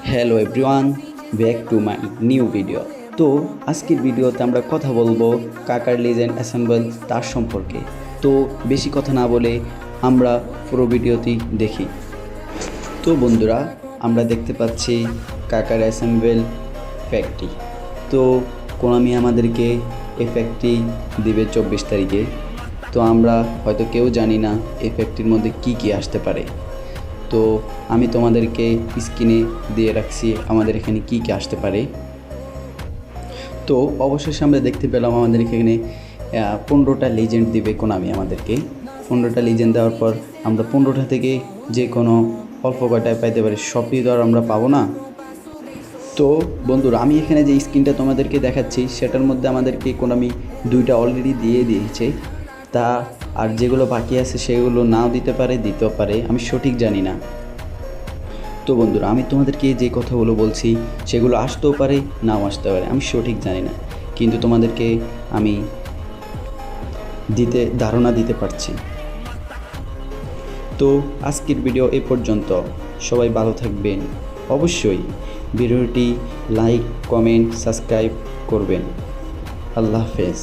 Hello everyone, back to my new video. তো আজকের ভিডিওতে আমরা কথা বলবো কাকার লিজেন্ড অ্যাসেম্বল তার সম্পর্কে। তো বেশি কথা না বলে আমরা পুরো ভিডিওটি দেখি। তো বন্ধুরা, আমরা দেখতে পাচ্ছি কাকার অ্যাসেম্বল ফ্যাক্টরি। তো কোনামি আমাদেরকে এই ফ্যাক্টরি দিবে 24 তারিখে। তো আমরা হয়তো কেউ জানি না এই ফ্যাক্টরির মধ্যে কি কি আসতে পারে। তো আমি তোমাদেরকে স্ক্রিনে দিয়ে রাখছি আমাদের এখানে কি কি আসতে পারে। তো অবশেষে আমরা দেখতে পেলাম আমাদের এখানে 15টা লিজেন্ড দিবে কোনামি আমাদেরকে। 15টা লিজেন্ড দেওয়ার পর আমরা 15টা থেকে যে কোনো অল্প কয়টায় পাইতে পারি, সবই তো আর আমরা পাবো না। তো বন্ধুরা, আমি এখানে যে স্ক্রিনটা তোমাদেরকে দেখাচ্ছি সেটার মধ্যে আমাদেরকে কোনামি 2টা অলরেডি দিয়ে দিয়েছে। তা আর যেগুলো বাকি আছে সেগুলো নাও দিতে পারে, দিতেও পারে, আমি সঠিক জানি না। তো বন্ধুরা, আমি তোমাদেরকে যে কথাগুলো বলছি সেগুলো আসতেও পারে, নাও আসতে পারে, আমি সঠিক জানি না, কিন্তু তোমাদেরকে আমি ধারণা দিতে পারছি। তো আজকের ভিডিও এ পর্যন্ত। সবাই ভালো থাকবেন। অবশ্যই ভিডিওটি লাইক, কমেন্ট, সাবস্ক্রাইব করবেন। আল্লাহ হাফেজ।